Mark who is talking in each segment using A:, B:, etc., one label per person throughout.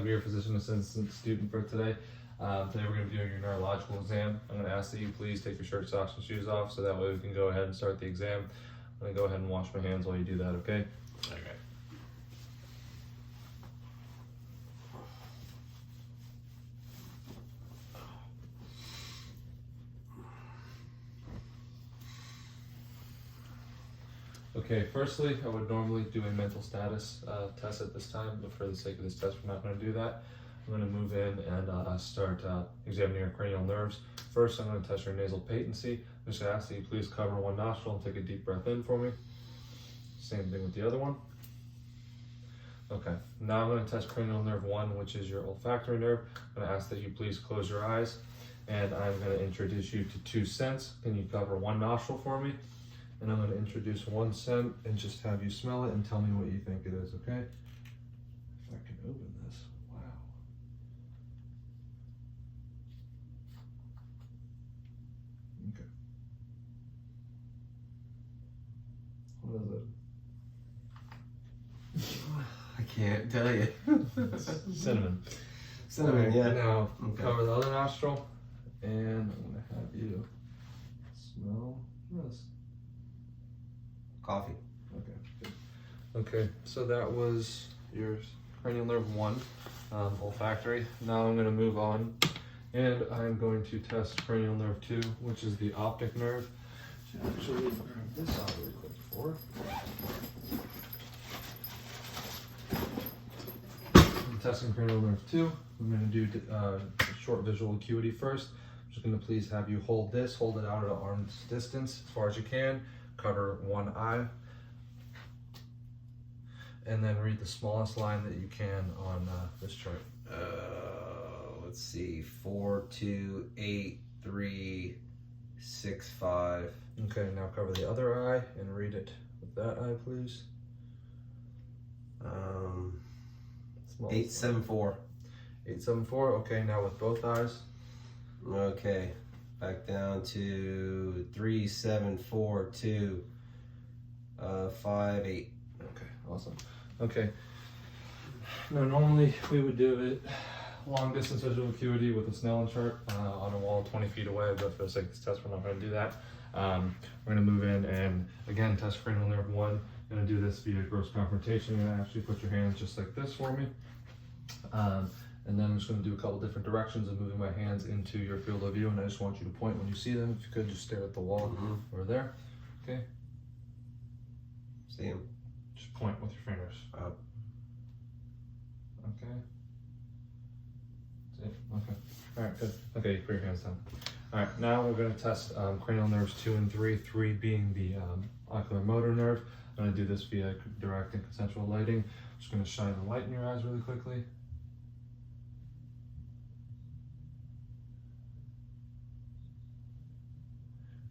A: I'm your physician assistant student for today. Today we're going to be doing your neurological exam. I'm going to ask that you please take your shirt, socks, and shoes off so that way we can go ahead and start the exam. I'm going to go ahead and wash my hands while you do that, okay? Okay. Okay, firstly, I would normally do a mental status test at this time, but for the sake of this test, we're not going to do that. I'm going to move in and start examining your cranial nerves. First, I'm going to test your nasal patency. I'm just going to ask that you please cover one nostril and take a deep breath in for me. Same thing with the other one. Okay, now I'm going to test cranial nerve 1, which is your olfactory nerve. I'm going to ask that you please close your eyes, and I'm going to introduce you to 2 scents. Can you cover one nostril for me? And I'm going to introduce 1 scent and just have you smell it and tell me what you think it is, okay? If I can open this, wow. Okay. What is it?
B: I can't tell you.
A: Cinnamon.
B: Cinnamon,
A: right,
B: yeah.
A: Now,
B: Okay.
A: cover the other nostril, and I'm going to have you smell this.
B: Coffee.
A: Okay, good. Okay, so that was your cranial nerve 1, olfactory. Now I'm going to move on, and I'm going to test cranial nerve 2, which is the optic nerve. Should actually grab this out really quick for. I'm testing cranial nerve 2. I'm going to do short visual acuity first. I'm just going to please have you hold this, hold it out at an arm's distance as far as you can. Cover one eye, and then read the smallest line that you can on this chart.
B: Let's see. 4, 2, 8, 3, 6, 5.
A: Okay, now cover the other eye and read it with that eye, please.
B: 8, 7, 4.
A: 8, 7, 4. Okay, now with both eyes.
B: Okay. Back down to 3, 7, 4, 2, 5, 8.
A: Okay, awesome. Okay. Now normally we would do it long distance visual acuity with a Snellen chart on a wall 20 feet away, but for the sake of this test, we're not going to do that. We're going to move in and again test cranial nerve 1. I'm going to do this via gross confrontation. You're going to actually put your hands just like this for me. And then I'm just going to do a couple different directions of moving my hands into your field of view, and I just want you to point when you see them. If you could just stare at the wall over there. Okay?
B: See him.
A: Just point with your fingers.
B: Up.
A: Okay. See? Okay. Alright, good. Okay, you put your hands down. Alright, now we're going to test cranial nerves 2 and 3, 3 being the ocular motor nerve. I'm going to do this via direct and consensual lighting. I'm just going to shine the light in your eyes really quickly.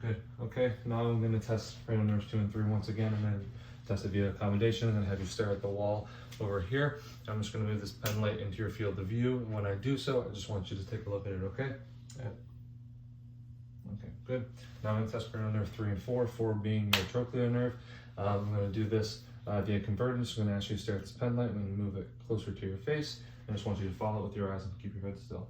A: Good. Okay, now I'm going to test cranial nerves 2 and 3 once again. I'm going to test it via accommodation and then have you stare at the wall over here. I'm just going to move this pen light into your field of view, and when I do so, I just want you to take a look at it, okay?
B: Yeah.
A: Okay, good. Now I'm going to test cranial nerve 3 and 4, 4 being your trochlear nerve. I'm going to do this via convergence. I'm going to ask you to stare at this pen light. I'm going to move it closer to your face. I just want you to follow it with your eyes and keep your head still.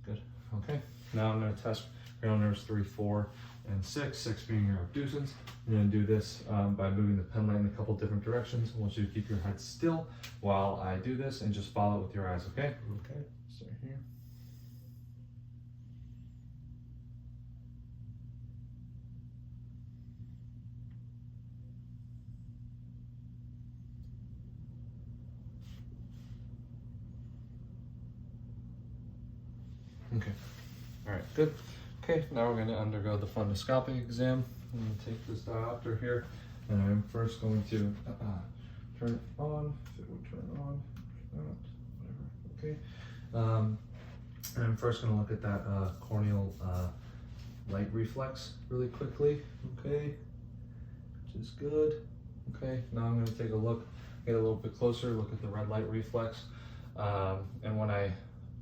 A: Good. Okay. Now I'm going to test cranial nerves 3, 4, and 6, 6 being your abducens. I'm going to do this by moving the pen light in a couple different directions. I want you to keep your head still while I do this and just follow it with your eyes, okay?
B: Okay.
A: Start here. Okay. All right, good. Okay, now we're going to undergo the fundoscopic exam. I'm going to take this diopter here, and I'm first going to turn it on, if it would turn on, whatever, okay. And I'm first going to look at that corneal light reflex really quickly, okay, which is good. Okay, now I'm going to take a look, get a little bit closer, look at the red light reflex, and when I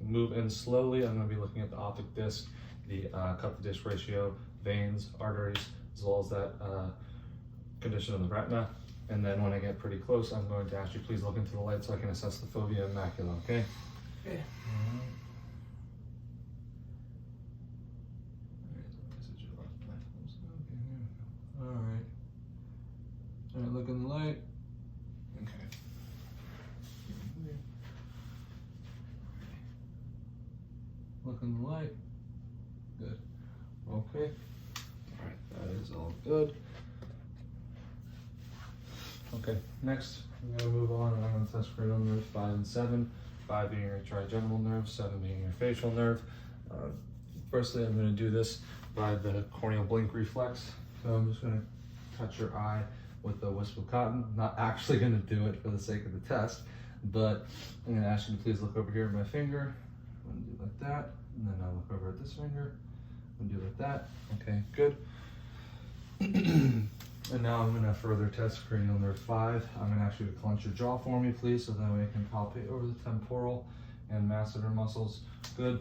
A: move in slowly, I'm going to be looking at the optic disc, the cup-to-disc ratio, veins, arteries, as well as that condition of the retina. And then when I get pretty close, I'm going to ask you please look into the light so I can assess the fovea and macula, okay?
B: Okay.
A: Alright. Alright, look in the light. Okay. Look in the light. Good. Okay. Alright, that is all good. Okay, next I'm going to move on and I'm going to test cranial nerves 5 and 7. 5 being your trigeminal nerve, 7 being your facial nerve. Firstly, I'm going to do this by the corneal blink reflex. So I'm just going to touch your eye with a wisp of cotton. I'm not actually going to do it for the sake of the test, but I'm going to ask you to please look over here at my finger. I'm going to do like that, and then I'll look over at this finger and do like that. Okay, good. And now I'm going to further test cranial nerve 5. I'm going to ask you to clench your jaw for me, please, so that way I can palpate over the temporal and masseter muscles. Good.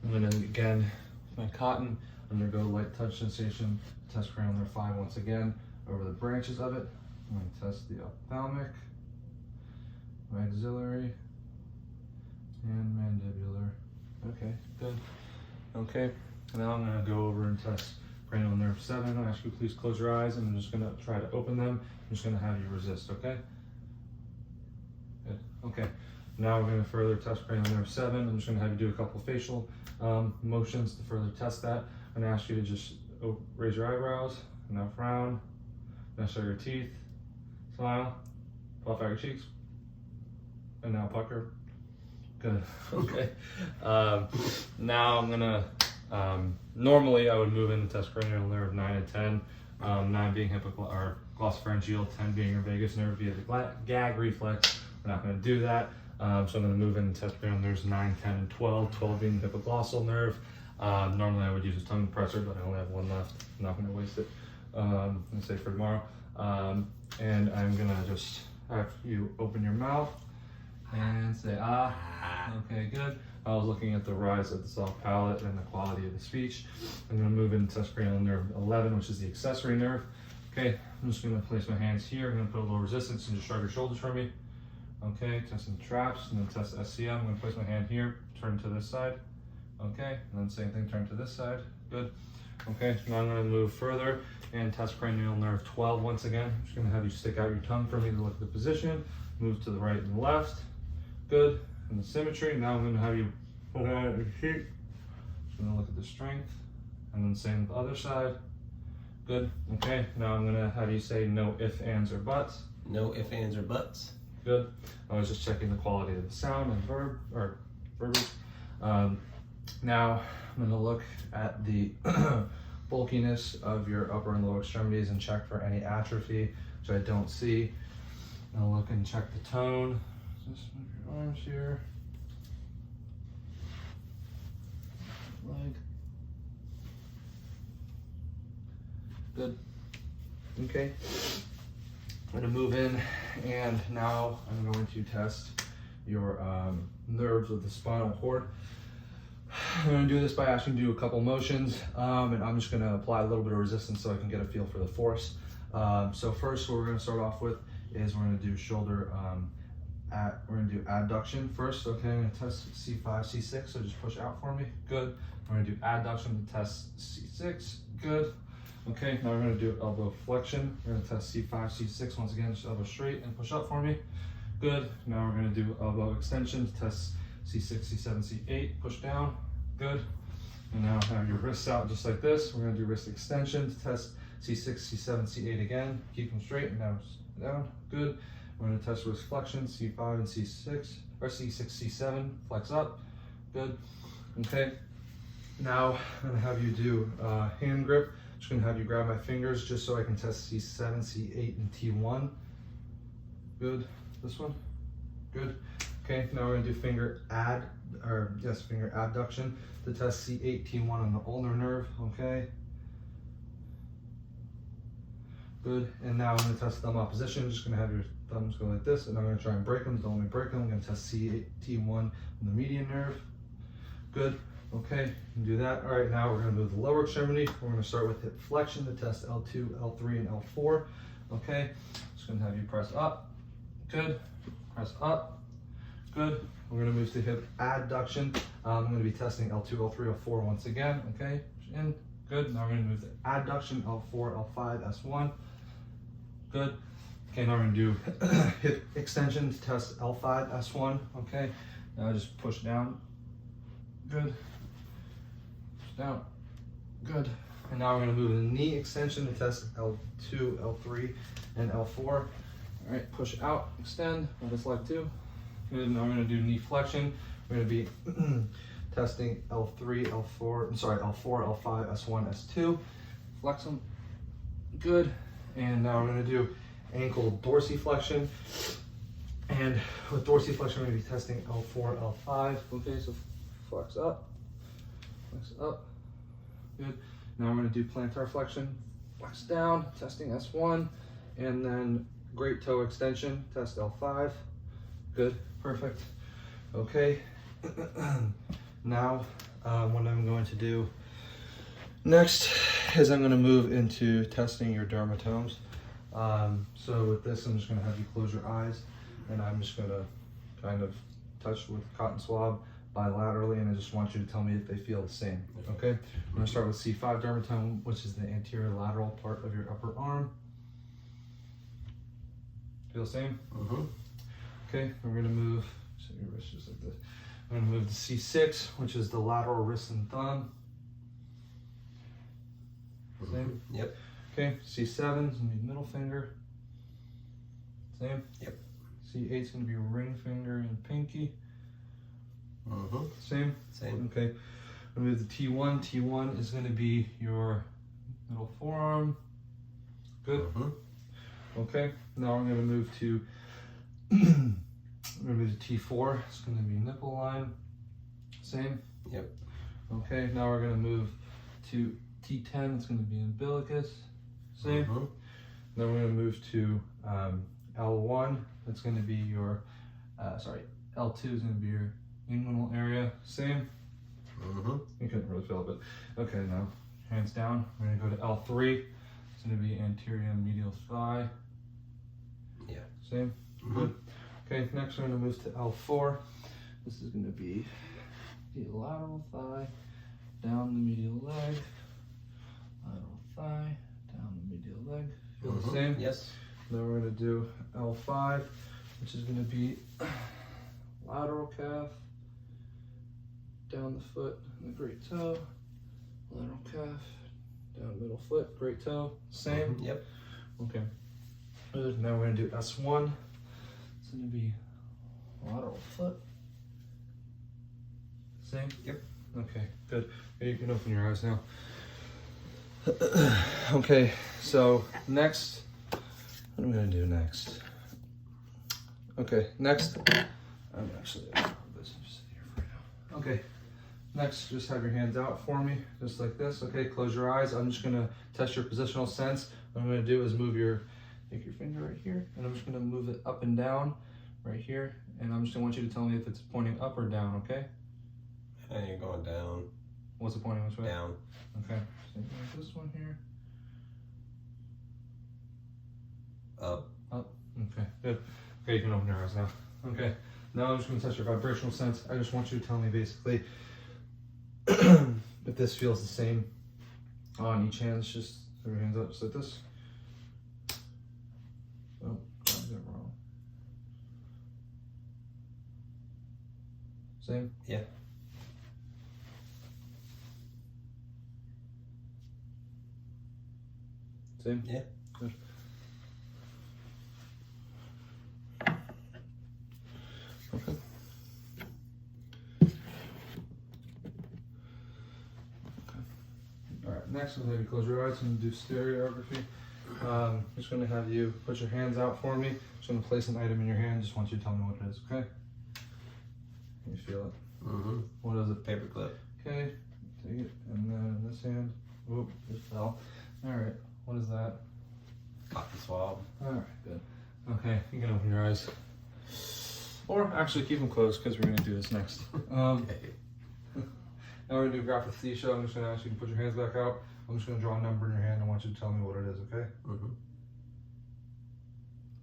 A: I'm going to, again, with my cotton, undergo light touch sensation, test cranial nerve 5 once again over the branches of it. I'm going to test the ophthalmic, maxillary, and mandibular. Okay, good. Okay, now I'm going to go over and test cranial nerve 7. I'll ask you to please close your eyes, and I'm just going to try to open them. I'm just going to have you resist, okay? Good. Okay. Now we're going to further test cranial nerve 7. I'm just going to have you do a couple facial motions to further test that. I'm going to ask you to just raise your eyebrows, now frown, now show your teeth, smile, puff out your cheeks, and now pucker. Good. Okay. Now I'm going to normally I would move in and test cranial nerve 9 and 10, 9 being glossopharyngeal, 10 being your vagus nerve via the gag reflex. We're not going to do that, so I'm going to move in and test cranial nerves 9, 10, and 12, 12 being the hypoglossal nerve. Normally I would use a tongue depressor, but I only have one left. I'm not going to waste it. I'm going to save for tomorrow. And I'm going to just have you open your mouth and say, ah. Okay, good. I was looking at the rise of the soft palate and the quality of the speech. I'm going to move into test cranial nerve 11, which is the accessory nerve. Okay, I'm just going to place my hands here. I'm going to put a little resistance and just shrug your shoulders for me. Okay, test some traps and then test SCM. I'm going to place my hand here, turn to this side. Okay, and then same thing, turn to this side. Good. Okay, now I'm going to move further and test cranial nerve 12 once again. I'm just going to have you stick out your tongue for me to look at the position. Move to the right and left. Good. And the symmetry. Now I'm going to have you put out your feet. Just going to look at the strength. And then same with the other side. Good. Okay. Now I'm going to have you say no ifs, ands, or buts.
B: No ifs, ands, or buts.
A: Good. I was just checking the quality of the sound and verbiage. Now I'm going to look at the bulkiness of your upper and lower extremities and check for any atrophy, which I don't see. I'll look and check the tone. Just move your arms here. Leg. Good. Okay. I'm going to move in, and now I'm going to test your nerves of the spinal cord. I'm going to do this by asking you to do a couple motions, and I'm just going to apply a little bit of resistance so I can get a feel for the force. So first, what we're going to start off with is we're going to do shoulder, we're going to do adduction first. Okay, I'm going to test C5, C6, so just push out for me. Good. We're going to do adduction to test C6. Good. Okay, now we're going to do elbow flexion. We're going to test C5, C6 once again, just elbow straight and push up for me. Good. Now we're going to do elbow extension to test C6, C7, C8, push down. Good. And now have your wrists out just like this. We're going to do wrist extension to test C6, C7, C8 again. Keep them straight and now down. Good. We're going to test wrist flexion, C5 and C6, or C6, C7, flex up. Good. Okay. Now I'm going to have you do hand grip. Just going to have you grab my fingers just so I can test C7, C8, and T1. Good. This one. Good. Okay, now we're going to do finger abduction to test C8, T1 on the ulnar nerve. Okay. Good. And now I'm going to test thumb opposition. Just going to have your thumbs go like this, and I'm going to try and break them. Don't let me break them. I'm going to test C8, T1 on the median nerve. Good. Okay, you can do that. All right, now we're going to move the lower extremity. We're going to start with hip flexion to test L2, L3, and L4. Okay, Just gonna have you press up. Good. Press up. Good. We're gonna move to hip adduction. I'm gonna be testing L2, L3, L4 once again. Okay. Push in. Good. Now we're gonna move to adduction, L4, L5, S1. Good. Okay, now we're gonna do hip extension to test L5, S1. Okay. Now just push down. Good. Push down. Good. And now we're gonna move to knee extension to test L2, L3, and L4. All right, push out, extend, let us leg 2. Good, now we're gonna do knee flexion. We're gonna be testing L3, L4, L4, L5, S1, S2. Flex them, good. And now we're gonna do ankle dorsiflexion. And with dorsiflexion, we're gonna be testing L4, L5. Okay, so flex up, good. Now we're gonna do plantar flexion, flex down, testing S1, and then great toe extension, test L5. Good, perfect. Okay, now what I'm going to do next is I'm gonna move into testing your dermatomes. So with this, I'm just gonna have you close your eyes, and I'm just gonna kind of touch with cotton swab bilaterally, and I just want you to tell me if they feel the same, okay? I'm gonna start with C5 dermatome, which is the anterior lateral part of your upper arm. Feel the same? Okay, we're gonna move, so your wrist just like this. I'm gonna move to C6, which is the lateral wrist and thumb. Same?
B: Yep.
A: Okay, C7 is gonna be middle finger. Same?
B: Yep.
A: C8 is gonna be ring finger and pinky. Same?
B: Same.
A: Okay. We'll move to T1. T1 is going to be your middle forearm. Good. Okay. Now we're going to move to T4. It's going to be nipple line. Same.
B: Yep.
A: Okay. Now we're going to move to T10. It's going to be umbilicus. Same. Then we're going to move to L1. That's going to be your L2 is going to be your inguinal area. Same. You couldn't really feel it, but okay. Now hands down. We're gonna go to L3. It's gonna be anterior medial thigh.
B: Yeah.
A: Same. Good. Okay. Next, we're gonna move to L4. This is gonna be the lateral thigh, down the medial leg, lateral thigh, down the medial leg. Feel the same?
B: Yes.
A: Then we're gonna do L5, which is gonna be lateral calf, down the foot, and the great toe, lateral calf, down middle foot, great toe, same.
B: Yep.
A: Okay. Good. Now we're gonna do S1. It's gonna be lateral foot. Same.
B: Yep.
A: Okay. Good. You can open your eyes now. Okay. So next, what am I gonna do next? Okay. Next, I'm actually just sit here for now. Okay. Next, just have your hands out for me, just like this. Okay, close your eyes. I'm just gonna test your positional sense. What I'm gonna do is take your finger right here, and I'm just gonna move it up and down right here. And I'm just gonna want you to tell me if it's pointing up or down, okay?
B: And you're going down.
A: What's it pointing which way?
B: Down.
A: Okay, same thing with this one here.
B: Up.
A: Up, okay, good. Okay, you can open your eyes now. Okay, now I'm just gonna test your vibrational sense. I just want you to tell me basically if this feels the same on each hand. It's just have your hands up just like this. Oh, I did it wrong. Same?
B: Yeah.
A: Same?
B: Yeah.
A: Good. Okay. Alright, next we'll have you close your eyes and do stereography. I'm just going to have you put your hands out for me. Just going to place an item in your hand. Just want you to tell me what it is, okay? Can you feel it? What is it?
B: Paperclip.
A: Okay, take it, and then in this hand, whoop, it fell. Alright, what is that?
B: Cotton swab.
A: Alright, good. Okay, you can open your eyes. Or actually keep them closed because we're going to do this next.
B: Okay.
A: Now we're going to do graphesthesia. I'm just going to ask you to put your hands back out. I'm just going to draw a number in your hand. I want you to tell me what it is, okay?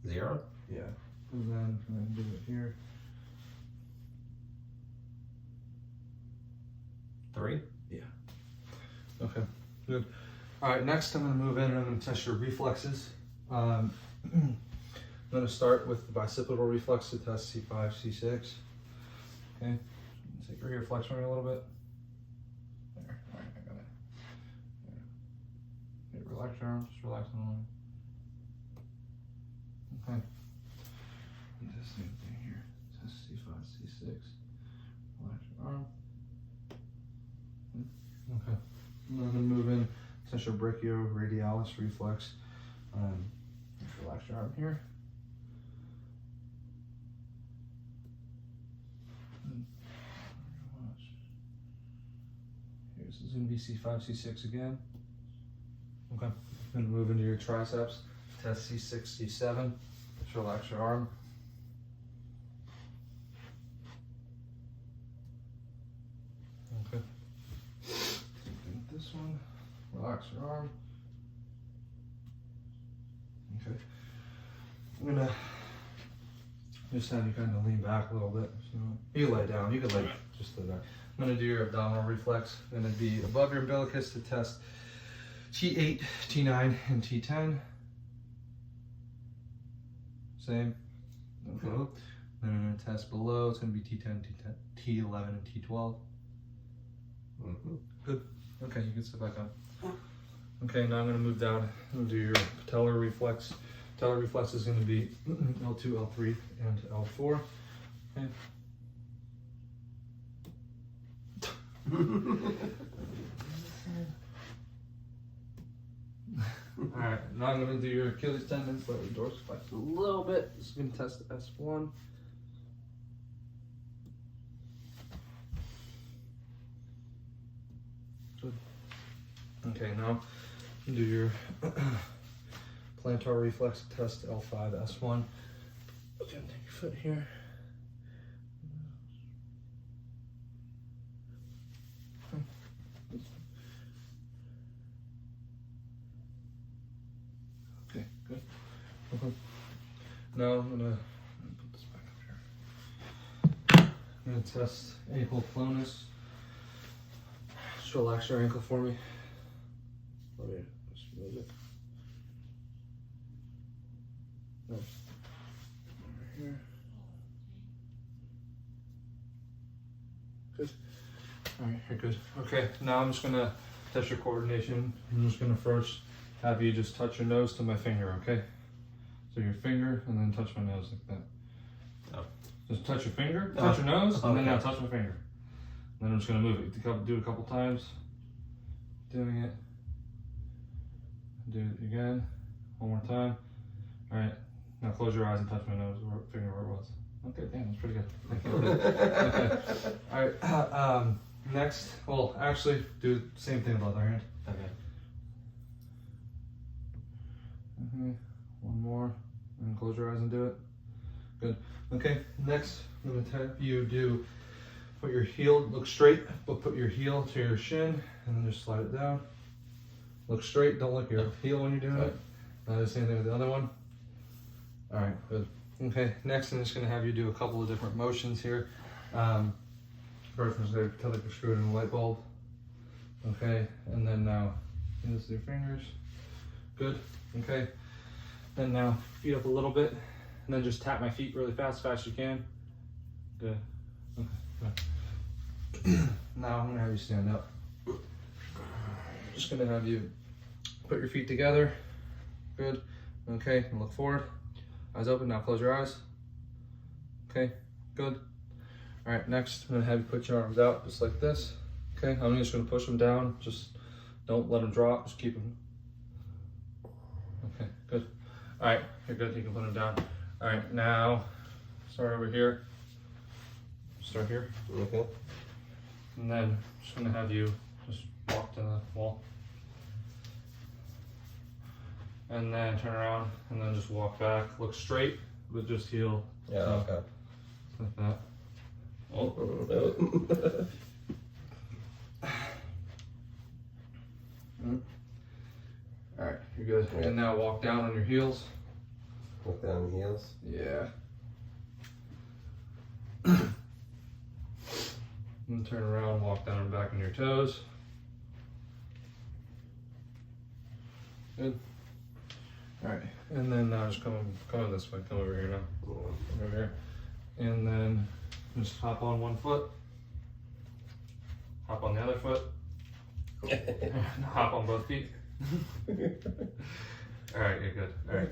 B: 0?
A: Yeah. And then I'm gonna do it here.
B: 3?
A: Okay, good. All right, next I'm gonna move in and I'm gonna test your reflexes. I'm gonna start with the bicipital reflex to test C5, C6. Okay, take your ear flex for me a little bit. There, all right, I got it. There. Okay, relax your arm, just relax the arm. Okay. And the same thing here, test C5, C6. Relax your arm. Okay. And I'm going to move in essential brachioradialis reflex. Just relax your arm here. Here, this is going to be C5, C6 again. Okay. I'm going to move into your triceps. Test C6, C7. Just relax your arm. Okay. This one, relax your arm. Okay. I'm gonna just have you kind of lean back a little bit. So you lay down. You could lay just lay back. I'm gonna do your abdominal reflex. I'm gonna be above your umbilicus to test T8, T9, and T10. Same. Okay. Then I'm gonna test below. It's gonna be T10, T11, and T12. Good. Okay, you can sit back up. Okay, now I'm going to move down and do your patellar reflex. Patellar reflex is going to be L2, L3, and L4. Okay. Alright, now I'm going to do your Achilles tendon, slightly dorsiflex a little bit. This is going to test S1. Good. Okay, now do your plantar reflex test L5, S1. Okay, take your foot here. Okay, good. Now I'm gonna put this back up here. I'm gonna test ankle clonus. Just relax your ankle for me. Let me just move it. Nice. Over here. Good. Alright, you're good. Okay, now I'm just gonna test your coordination. I'm just gonna first have you just touch your nose to my finger, okay? So your finger and then touch my nose like that. Oh. Just touch your finger, touch your nose, and then now touch my finger. Then I'm just gonna move it. Do it a couple times. Doing it. Do it again. One more time. All right. Now close your eyes and touch my nose or finger where it was. Okay, damn, that's pretty good. Okay. All right. Next, well, actually, do the same thing with the other hand. Okay. One more, and close your eyes and do it. Good. Okay. Next, I'm gonna have you put your heel, look straight, but put your heel to your shin, and then just slide it down. Look straight. Don't look your heel when you're doing it. The same thing with the other one. All right. Good. Okay. Next, I'm just gonna have you do a couple of different motions here. First, I'm just gonna pretend like you're screwed in a light bulb. Okay. And then now, use your fingers. Good. Okay. Then now, feet up a little bit, and then just tap my feet really fast as you can. Good. Okay. Now I'm gonna have you stand up. Just gonna have you put your feet together. Good. Okay. And look forward. Eyes open. Now close your eyes. Okay. Good. All right. Next, I'm gonna have you put your arms out just like this. Okay. I'm just gonna push them down. Just don't let them drop. Just keep them. Okay. Good. All right. You're good. You can put them down. All right. Now, start over here. Start here.
B: Okay.
A: And then just gonna have you just walk to the wall. And then turn around and then just walk back. Look straight, but just heel.
B: Yeah, okay.
A: Like that. Oh. Alright, you're good. Yeah. And now walk down on your heels.
B: Look down the heels.
A: Yeah. And turn around, walk down and back on your toes. Good. All right, and then now just come this way. Come over here now. Come over here, and then just hop on one foot. Hop on the other foot. And hop on both feet. All right, you're good. All right.